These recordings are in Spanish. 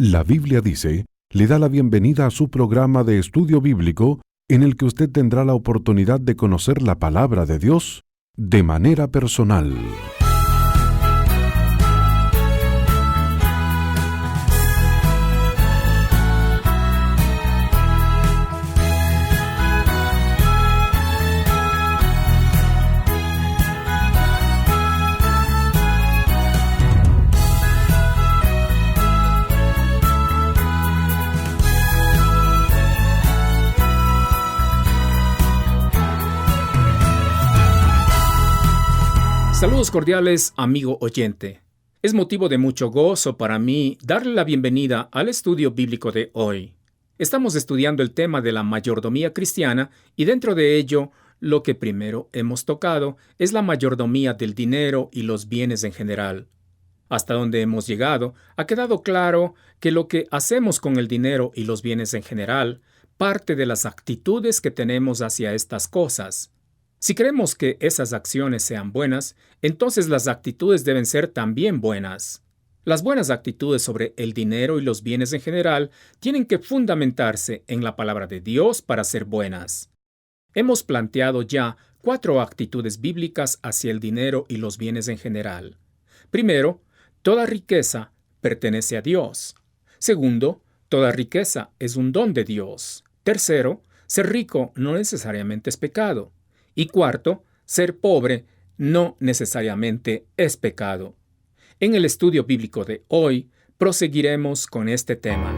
La Biblia dice, le da la bienvenida a su programa de estudio bíblico en el que usted tendrá la oportunidad de conocer la palabra de Dios de manera personal. Saludos cordiales, amigo oyente. Es motivo de mucho gozo para mí darle la bienvenida al estudio bíblico de hoy. Estamos estudiando el tema de la mayordomía cristiana y dentro de ello, lo que primero hemos tocado es la mayordomía del dinero y los bienes en general. Hasta donde hemos llegado, ha quedado claro que lo que hacemos con el dinero y los bienes en general parte de las actitudes que tenemos hacia estas cosas. Si queremos que esas acciones sean buenas, entonces las actitudes deben ser también buenas. Las buenas actitudes sobre el dinero y los bienes en general tienen que fundamentarse en la palabra de Dios para ser buenas. Hemos planteado ya 4 actitudes bíblicas hacia el dinero y los bienes en general. Primero, toda riqueza pertenece a Dios. Segundo, toda riqueza es un don de Dios. Tercero, ser rico no necesariamente es pecado. Y cuarto, ser pobre no necesariamente es pecado. En el estudio bíblico de hoy, proseguiremos con este tema.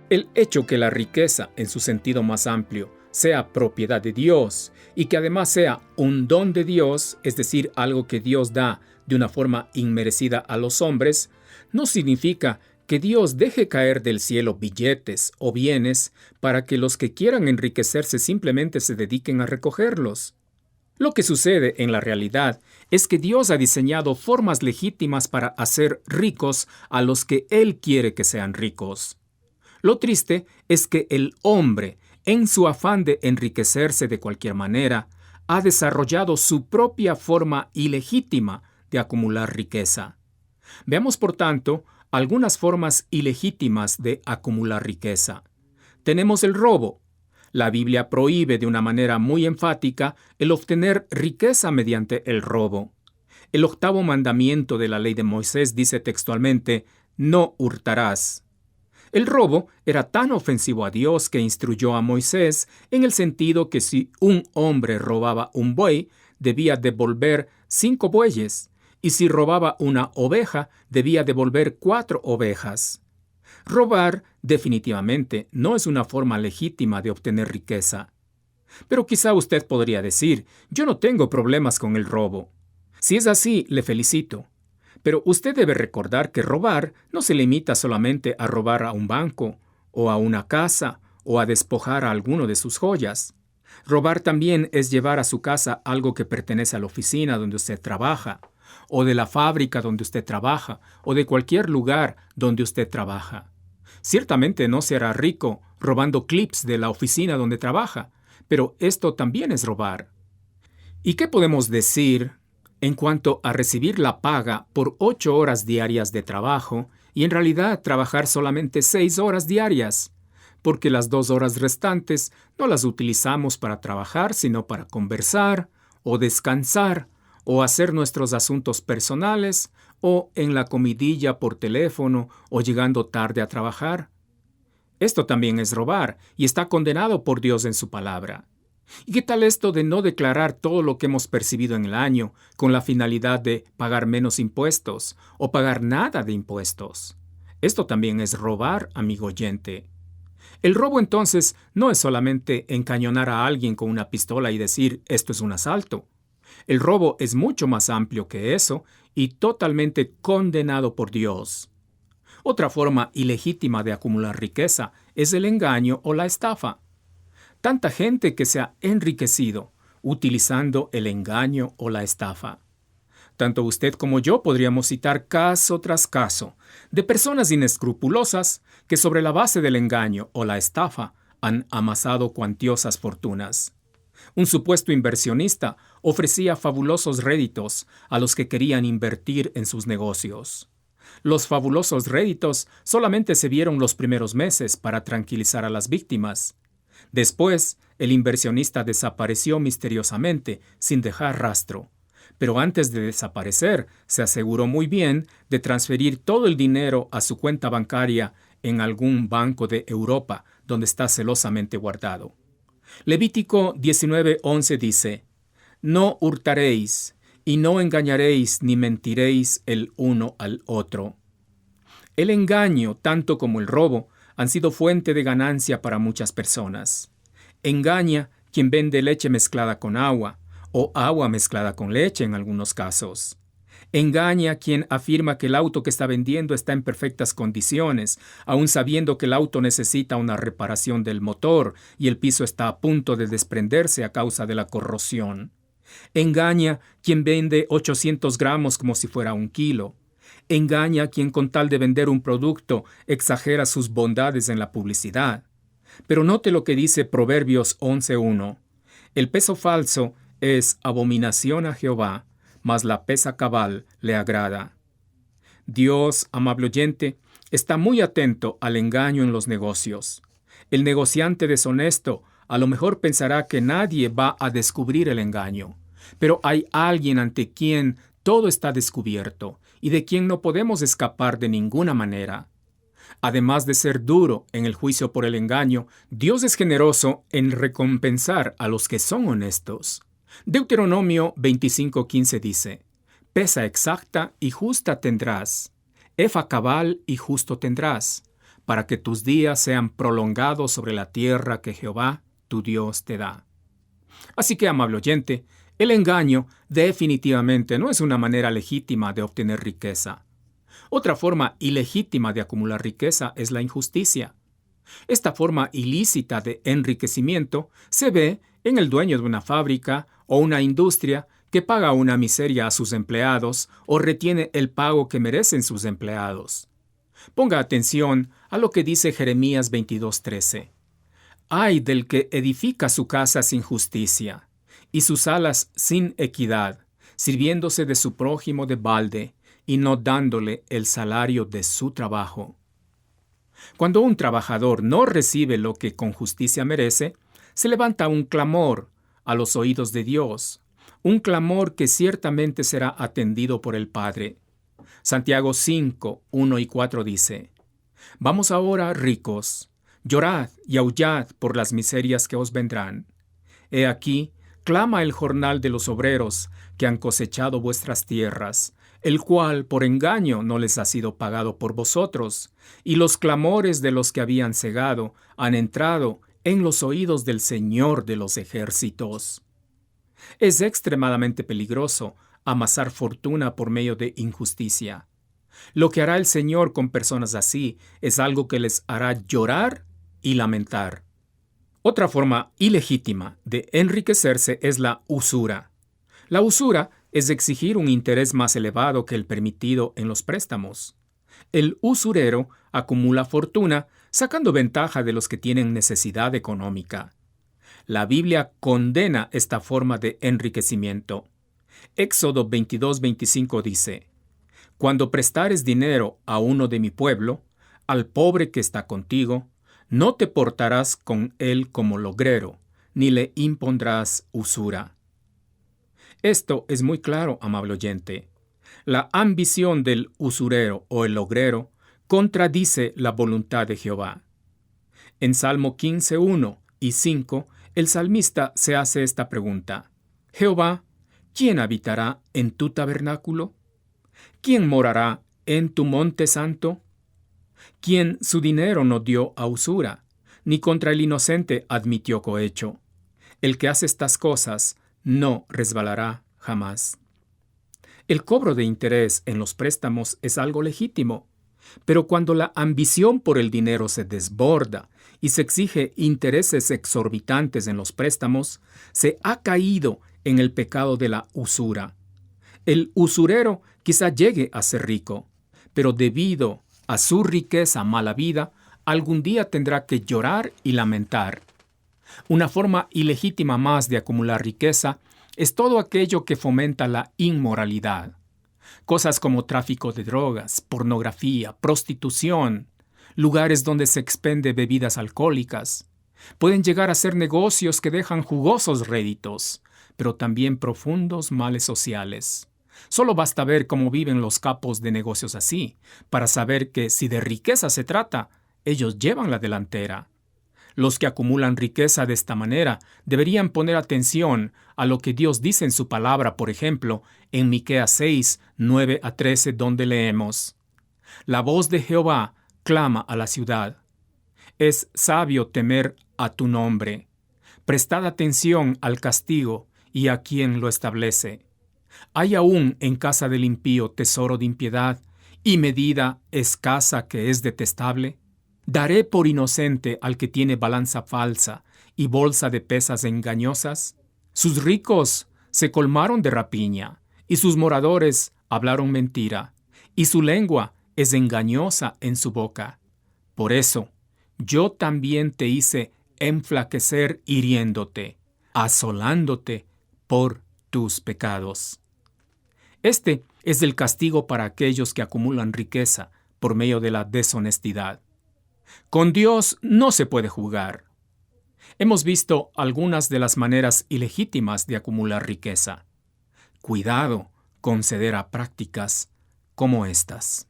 El hecho que la riqueza, en su sentido más amplio, sea propiedad de Dios y que además sea un don de Dios, es decir, algo que Dios da de una forma inmerecida a los hombres, no significa que Dios deje caer del cielo billetes o bienes para que los que quieran enriquecerse simplemente se dediquen a recogerlos. Lo que sucede en la realidad es que Dios ha diseñado formas legítimas para hacer ricos a los que Él quiere que sean ricos. Lo triste es que el hombre, en su afán de enriquecerse de cualquier manera, ha desarrollado su propia forma ilegítima de acumular riqueza. Veamos, por tanto, algunas formas ilegítimas de acumular riqueza. Tenemos el robo. La Biblia prohíbe de una manera muy enfática el obtener riqueza mediante el robo. El 8º mandamiento de la ley de Moisés dice textualmente: «No hurtarás». El robo era tan ofensivo a Dios que instruyó a Moisés en el sentido que si un hombre robaba un buey, debía devolver 5 bueyes, y si robaba una oveja, debía devolver 4 ovejas. Robar definitivamente no es una forma legítima de obtener riqueza. Pero quizá usted podría decir: yo no tengo problemas con el robo. Si es así, le felicito. Pero usted debe recordar que robar no se limita solamente a robar a un banco, o a una casa, o a despojar a alguno de sus joyas. Robar también es llevar a su casa algo que pertenece a la oficina donde usted trabaja, o de la fábrica donde usted trabaja, o de cualquier lugar donde usted trabaja. Ciertamente no se hará rico robando clips de la oficina donde trabaja, pero esto también es robar. ¿Y qué podemos decir en cuanto a recibir la paga por 8 horas diarias de trabajo y en realidad trabajar solamente 6 horas diarias? Porque las 2 horas restantes no las utilizamos para trabajar, sino para conversar, o descansar, o hacer nuestros asuntos personales, o en la comidilla por teléfono, o llegando tarde a trabajar. Esto también es robar, y está condenado por Dios en su palabra. ¿Y qué tal esto de no declarar todo lo que hemos percibido en el año con la finalidad de pagar menos impuestos o pagar nada de impuestos? Esto también es robar, amigo oyente. El robo entonces no es solamente encañonar a alguien con una pistola y decir esto es un asalto. El robo es mucho más amplio que eso y totalmente condenado por Dios. Otra forma ilegítima de acumular riqueza es el engaño o la estafa. Tanta gente que se ha enriquecido utilizando el engaño o la estafa. Tanto usted como yo podríamos citar caso tras caso de personas inescrupulosas que sobre la base del engaño o la estafa han amasado cuantiosas fortunas. Un supuesto inversionista ofrecía fabulosos réditos a los que querían invertir en sus negocios. Los fabulosos réditos solamente se vieron los primeros meses para tranquilizar a las víctimas. Después, el inversionista desapareció misteriosamente, sin dejar rastro. Pero antes de desaparecer, se aseguró muy bien de transferir todo el dinero a su cuenta bancaria en algún banco de Europa, donde está celosamente guardado. Levítico 19:11 dice: No hurtaréis, y no engañaréis ni mentiréis el uno al otro. El engaño, tanto como el robo, han sido fuente de ganancia para muchas personas. Engaña quien vende leche mezclada con agua, o agua mezclada con leche en algunos casos. Engaña quien afirma que el auto que está vendiendo está en perfectas condiciones, aun sabiendo que el auto necesita una reparación del motor y el piso está a punto de desprenderse a causa de la corrosión. Engaña quien vende 800 gramos como si fuera 1 kilo. Engaña quien con tal de vender un producto exagera sus bondades en la publicidad. Pero note lo que dice Proverbios 11:1. El peso falso es abominación a Jehová, mas la pesa cabal le agrada. Dios, amable oyente, está muy atento al engaño en los negocios. El negociante deshonesto a lo mejor pensará que nadie va a descubrir el engaño, pero hay alguien ante quien todo está descubierto y de quien no podemos escapar de ninguna manera. Además de ser duro en el juicio por el engaño, Dios es generoso en recompensar a los que son honestos. Deuteronomio 25:15 dice: Pesa exacta y justa tendrás, efa cabal y justo tendrás, para que tus días sean prolongados sobre la tierra que Jehová, tu Dios, te da. Así que, amable oyente, el engaño definitivamente no es una manera legítima de obtener riqueza. Otra forma ilegítima de acumular riqueza es la injusticia. Esta forma ilícita de enriquecimiento se ve en el dueño de una fábrica o una industria que paga una miseria a sus empleados o retiene el pago que merecen sus empleados. Ponga atención a lo que dice Jeremías 22:13. Ay del que edifica su casa sin justicia y sus alas sin equidad, sirviéndose de su prójimo de balde y no dándole el salario de su trabajo. Cuando un trabajador no recibe lo que con justicia merece, se levanta un clamor a los oídos de Dios, un clamor que ciertamente será atendido por el Padre. Santiago 5:1 y 4 dice: Vamos ahora, ricos, llorad y aullad por las miserias que os vendrán. He aquí, clama el jornal de los obreros que han cosechado vuestras tierras, el cual por engaño no les ha sido pagado por vosotros, y los clamores de los que habían cegado han entrado en los oídos del Señor de los ejércitos. Es extremadamente peligroso amasar fortuna por medio de injusticia. Lo que hará el Señor con personas así es algo que les hará llorar y lamentar. Otra forma ilegítima de enriquecerse es la usura. La usura es exigir un interés más elevado que el permitido en los préstamos. El usurero acumula fortuna sacando ventaja de los que tienen necesidad económica. La Biblia condena esta forma de enriquecimiento. Éxodo 22:25 dice: Cuando prestares dinero a uno de mi pueblo, al pobre que está contigo, no te portarás con él como logrero, ni le impondrás usura. Esto es muy claro, amable oyente. La ambición del usurero o el logrero contradice la voluntad de Jehová. En Salmo 15:1 y 5, el salmista se hace esta pregunta: Jehová, ¿quién habitará en tu tabernáculo? ¿Quién morará en tu monte santo? ¿Quién su dinero no dio a usura, ni contra el inocente admitió cohecho. El que hace estas cosas no resbalará jamás. El cobro de interés en los préstamos es algo legítimo, pero cuando la ambición por el dinero se desborda y se exige intereses exorbitantes en los préstamos, se ha caído en el pecado de la usura. El usurero quizá llegue a ser rico, pero debido a su riqueza mal habida, algún día tendrá que llorar y lamentar. Una forma ilegítima más de acumular riqueza es todo aquello que fomenta la inmoralidad. Cosas como tráfico de drogas, pornografía, prostitución, lugares donde se expende bebidas alcohólicas. Pueden llegar a ser negocios que dejan jugosos réditos, pero también profundos males sociales. Solo basta ver cómo viven los capos de negocios así, para saber que si de riqueza se trata, ellos llevan la delantera. Los que acumulan riqueza de esta manera deberían poner atención a lo que Dios dice en su palabra, por ejemplo, en Miqueas 6, 9 a 13, donde leemos: La voz de Jehová clama a la ciudad. Es sabio temer a tu nombre. Prestad atención al castigo y a quien lo establece. ¿Hay aún en casa del impío tesoro de impiedad y medida escasa que es detestable? ¿Daré por inocente al que tiene balanza falsa y bolsa de pesas engañosas? Sus ricos se colmaron de rapiña, y sus moradores hablaron mentira, y su lengua es engañosa en su boca. Por eso, yo también te hice enflaquecer hiriéndote, asolándote por tus pecados. Este es el castigo para aquellos que acumulan riqueza por medio de la deshonestidad. Con Dios no se puede jugar. Hemos visto algunas de las maneras ilegítimas de acumular riqueza. Cuidado con ceder a prácticas como estas.